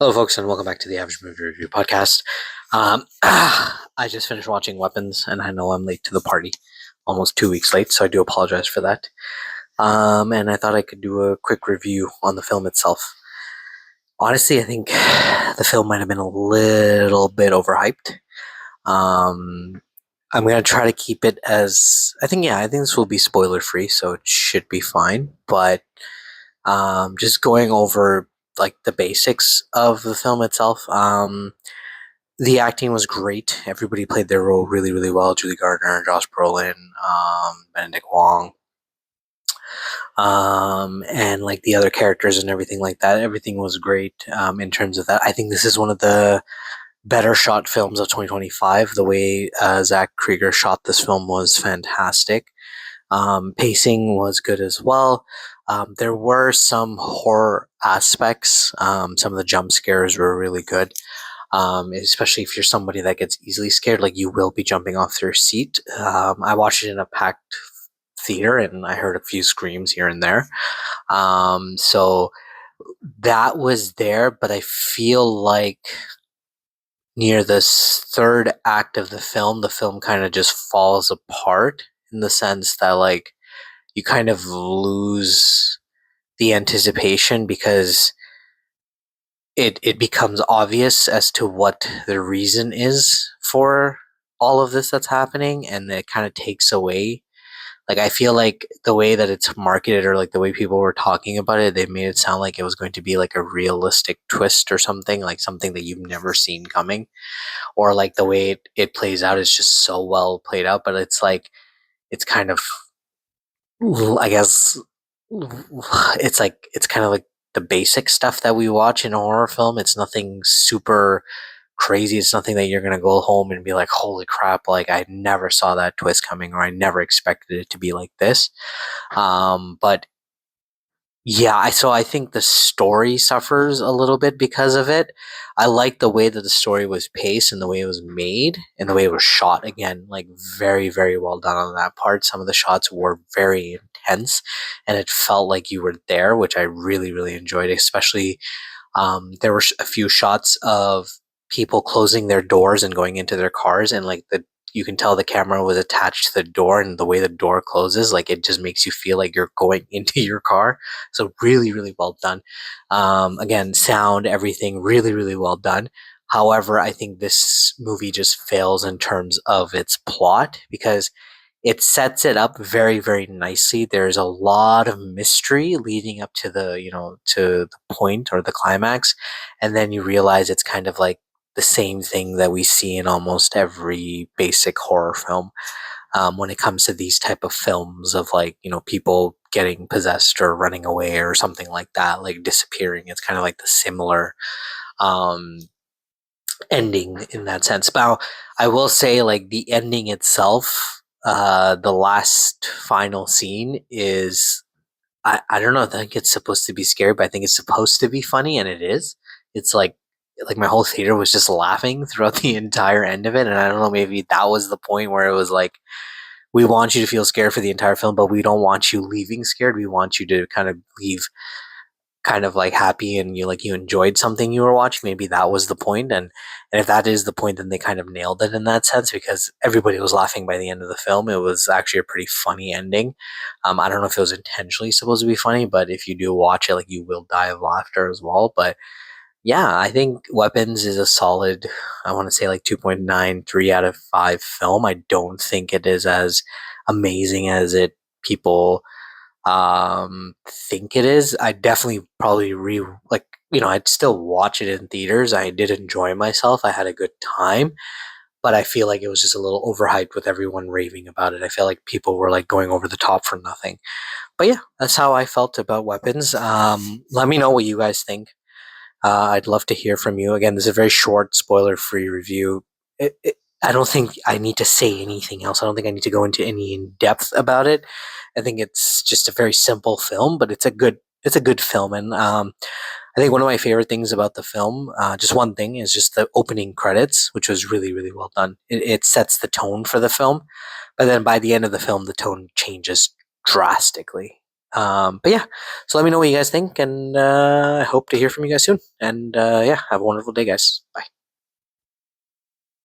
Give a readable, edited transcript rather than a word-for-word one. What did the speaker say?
Hello, folks, and welcome back to the Average Movie Review Podcast. I just finished watching Weapons, and I know I'm late to the party, almost 2 weeks late, so I do apologize for that. And I thought I could do a quick review on the film itself. Honestly, I think the film might have been a little bit overhyped. Um, I'm going to try to keep it as I think this will be spoiler free, so it should be fine. But just going over like the basics of the film itself. The acting was great. Everybody played their role really, really well. Julie Gardner, Josh Brolin, Benedict Wong, and like the other characters and everything like that. Everything was great in terms of that. I think this is one of the better shot films of 2025. The way Zach Krieger shot this film was fantastic. Pacing was good as well. There were some horror aspects. Some of the jump scares were really good. Especially if you're somebody that gets easily scared, like you will be jumping off your seat. I watched it in a packed theater and I heard a few screams here and there. So that was there, but I feel like near this third act of the film kind of just falls apart in the sense that like you kind of lose the anticipation because it becomes obvious as to what the reason is for all of this that's happening, and it kind of takes away. Like I feel like the way that it's marketed or like the way people were talking about it, they made it sound like it was going to be like a realistic twist or something, like something that you've never seen coming, or like the way it plays out is just so well played out. But it's like it's kind of, I guess, it's kind of like the basic stuff that we watch in a horror film. It's nothing super crazy. It's nothing that you're gonna go home and be like, "Holy crap!" Like I never saw that twist coming, or I never expected it to be like this. But yeah, I think the story suffers a little bit because of it. I like the way that the story was paced and the way it was made and the way it was shot. Again, like very, very well done on that part. Some of the shots were very intense, and it felt like you were there, which I really, really enjoyed. Especially, there were a few shots of people closing their doors and going into their cars, and like the you can tell the camera was attached to the door, and the way the door closes, like it just makes you feel like you're going into your car. So really, really well done. Again, sound, everything, really, really well done. However, I think this movie just fails in terms of its plot because it sets it up very, very nicely. There's a lot of mystery leading up to to the point or the climax, and then you realize it's kind of like the same thing that we see in almost every basic horror film. When it comes to these type of films of like people getting possessed or running away or something like that, like disappearing, it's kind of like the similar um, ending in that sense. Now, I will say, like the ending itself, the last final scene is I don't know. I think it's supposed to be scary, but I think it's supposed to be funny, and it is. It's like my whole theater was just laughing throughout the entire end of it, and I don't know. Maybe that was the point where it was like, we want you to feel scared for the entire film, but we don't want you leaving scared. We want you to kind of leave kind of like happy and you enjoyed something you were watching. Maybe that was the point, and if that is the point, then they kind of nailed it in that sense because everybody was laughing by the end of the film. It was actually a pretty funny ending. I don't know if it was intentionally supposed to be funny, but if you do watch it, like you will die of laughter as well. But yeah, I think Weapons is a solid, I want to say like 2.93 out of 5 film. I don't think it is as amazing as it people think it is. I definitely probably I'd still watch it in theaters. I did enjoy myself. I had a good time, but I feel like it was just a little overhyped with everyone raving about it. I feel like people were like going over the top for nothing. But yeah, that's how I felt about Weapons. Let me know what you guys think. I'd love to hear from you. Again, this is a very short, spoiler-free review. I don't think I need to say anything else. I don't think I need to go into any in depth about it. I think it's just a very simple film, but it's a good film. And I think one of my favorite things about the film, just one thing, is just the opening credits, which was really, really well done. It sets the tone for the film, but then by the end of the film, the tone changes drastically. But yeah, so let me know what you guys think, and I hope to hear from you guys soon. And yeah, have a wonderful day, guys. Bye.